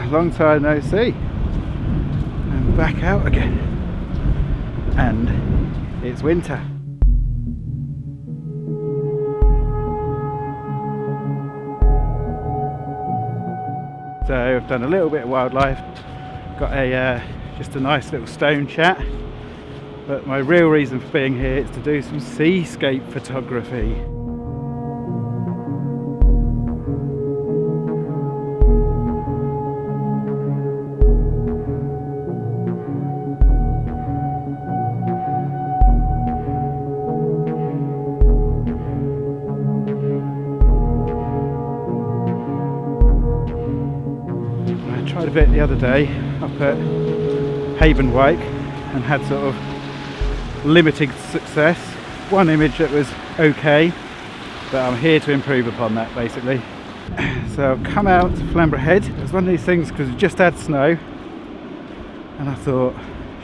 long time no see. And back out again. And it's winter. So I've done a little bit of wildlife, got a just a nice little stone chat, but my real reason for being here is to do some seascape photography. I tried a bit the other day up at Havenwyke and had sort of limited success. One image that was okay, but I'm here to improve upon that basically. So I've come out to Flamborough Head. It was one of these things because it just had snow, and I thought,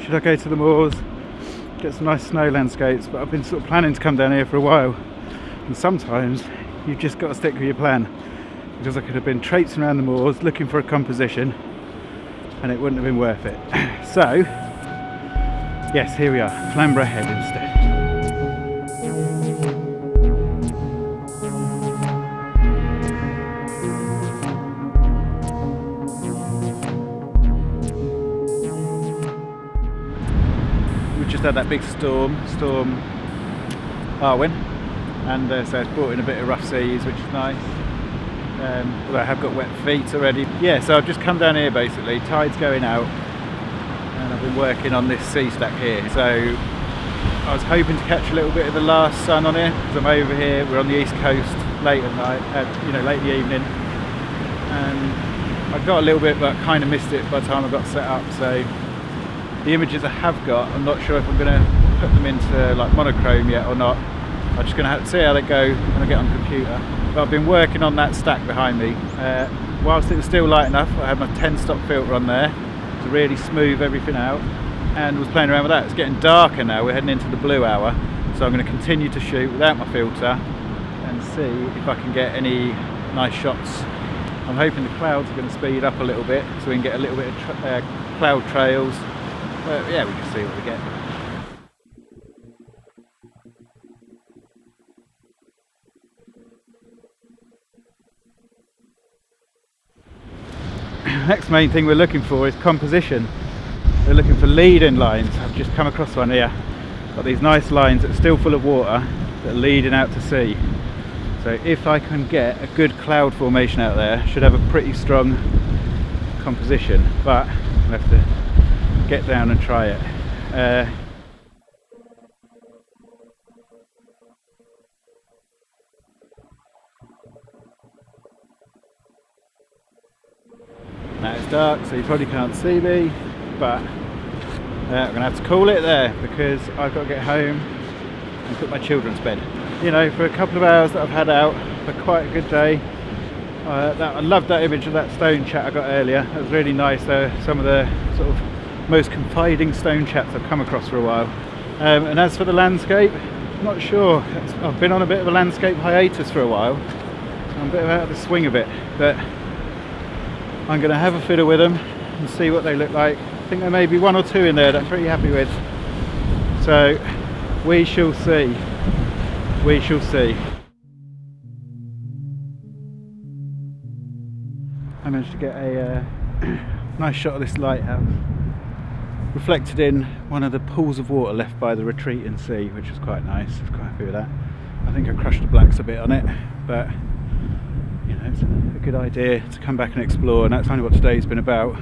should I go to the moors, get some nice snow landscapes? But I've been sort of planning to come down here for a while, and sometimes you've just got to stick with your plan, because I could have been traipsing around the moors looking for a composition and it wouldn't have been worth it. So yes, here we are, Flamborough Head instead. We just had that big storm Arwen, and so it's brought in a bit of rough seas, which is nice. Although I have got wet feet already. Yeah, so I've just come down here basically, tide's going out, and I've been working on this sea stack here. So I was hoping to catch a little bit of the last sun on here, because I'm over here, we're on the East Coast late at night, late in the evening, and I got a little bit but kind of missed it by the time I got set up. So the images I have got, I'm not sure if I'm going to put them into like monochrome yet or not. I'm just going to have to see how they go when I get on the computer. But I've been working on that stack behind me. Whilst it was still light enough, I had my 10-stop filter on there to really smooth everything out, and was playing around with that. It's getting darker now, we're heading into the blue hour, so I'm going to continue to shoot without my filter and see if I can get any nice shots. I'm hoping the clouds are going to speed up a little bit so we can get a little bit of cloud trails. But yeah, we can see what we get. Next main thing we're looking for is composition. We're looking for leading lines. I've just come across one here. Got these nice lines that are still full of water that are leading out to sea. So if I can get a good cloud formation out there, I should have a pretty strong composition, but I'll have to get down and try it. Now it's dark, so you probably can't see me, but I'm going to have to call it there, because I've got to get home and put my children to bed. You know, for a couple of hours that I've had out, for quite a good day. I loved that image of that stone chat I got earlier. That was really nice. Some of the sort of most confiding stone chats I've come across for a while. And as for the landscape, I'm not sure. I've been on a bit of a landscape hiatus for a while. I'm a bit out of the swing of it, but I'm going to have a fiddle with them and see what they look like. I think there may be one or two in there that I'm pretty happy with. So we shall see. We shall see. I managed to get a nice shot of this lighthouse reflected in one of the pools of water left by the retreating sea, which was quite nice. I was quite happy with that. I think I crushed the blacks a bit on it, but you know, it's a good idea to come back and explore, and that's kind of what today's been about.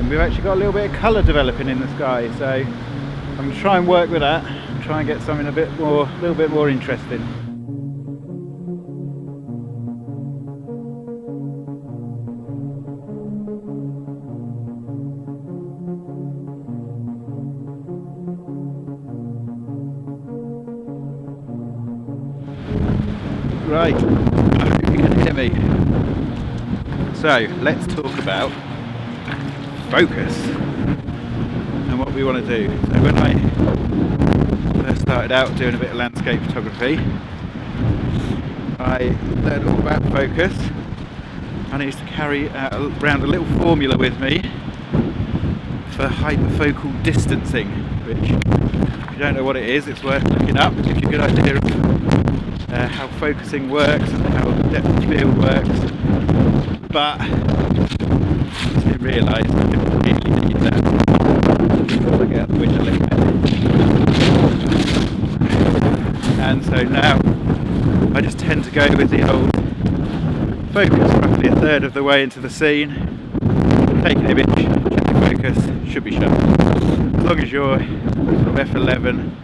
We've actually got a little bit of colour developing in the sky, so I'm going to try and work with that and try and get something a little bit more interesting. Right, I hope you can hear me. So let's talk about focus and what we want to do. So when I first started out doing a bit of landscape photography, I learned all about focus, and I used to carry around a little formula with me for hyperfocal distancing, which, if you don't know what it is, it's worth looking up to give you a good idea of how focusing works and how depth of field works. But I didn't realise I didn't really need that. I'll get out the window a little bit. And so now I just tend to go with the old focus, roughly a third of the way into the scene, take an image, check the focus, should be sharp. As long as you're sort of f11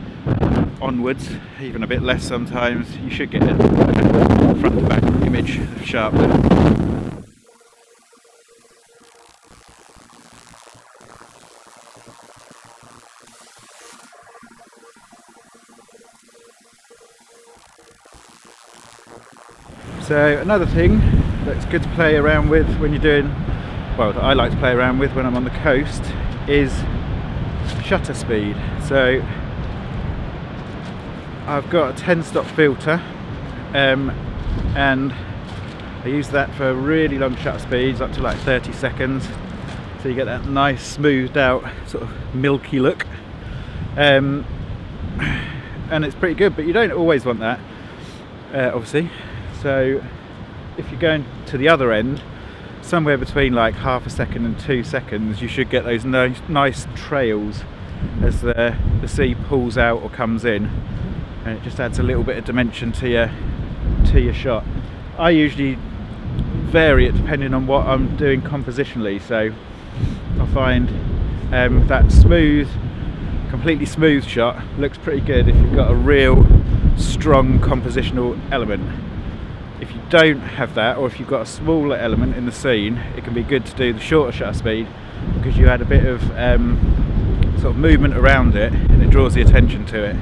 onwards, even a bit less sometimes, you should get a front to back image of sharpness. So another thing that's good to play around with when you're doing, well, that I like to play around with when I'm on the coast, is shutter speed. So I've got a 10-stop filter, and I use that for really long shutter speeds, up to like 30 seconds. So you get that nice smoothed out sort of milky look, and it's pretty good, but you don't always want that, obviously. So if you're going to the other end, somewhere between like half a second and 2 seconds, you should get those nice trails as the sea pulls out or comes in, and it just adds a little bit of dimension to your shot. I usually vary it depending on what I'm doing compositionally, so I find that smooth, completely smooth shot looks pretty good if you've got a real strong compositional element. If you don't have that, or if you've got a smaller element in the scene, it can be good to do the shorter shutter speed, because you add a bit of sort of movement around it and it draws the attention to it.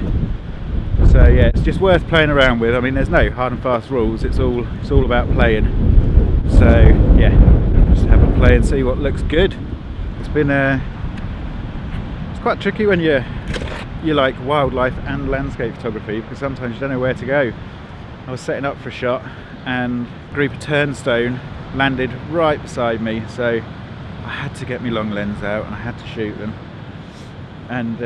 So yeah, it's just worth playing around with. I mean, there's no hard and fast rules, it's all about playing. So yeah, just have a play and see what looks good. It's been it's quite tricky when you like wildlife and landscape photography, because sometimes you don't know where to go. I was setting up for a shot and a group of turnstone landed right beside me, so I had to get my long lens out and I had to shoot them. And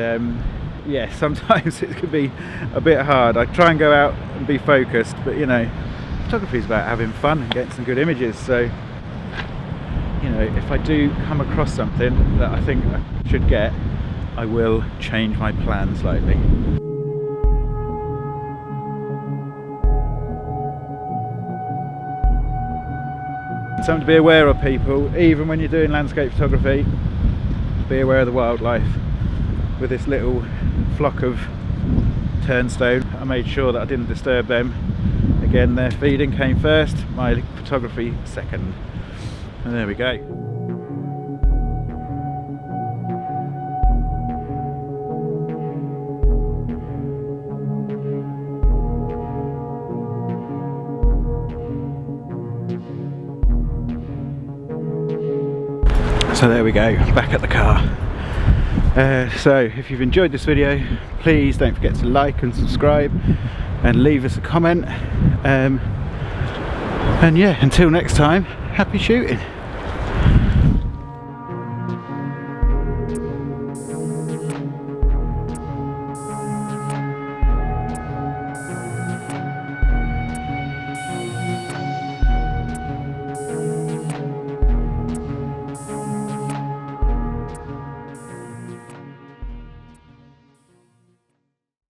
yeah, sometimes it can be a bit hard. I try and go out and be focused, but you know, photography is about having fun and getting some good images. So you know, if I do come across something that I think I should get, I will change my plan slightly. Something to be aware of, people, even when you're doing landscape photography, be aware of the wildlife. With this little flock of turnstone, I made sure that I didn't disturb them. Again, their feeding came first, my photography second. And there we go. So there we go, back at the car. So if you've enjoyed this video, please don't forget to like and subscribe and leave us a comment. And yeah, until next time, happy shooting.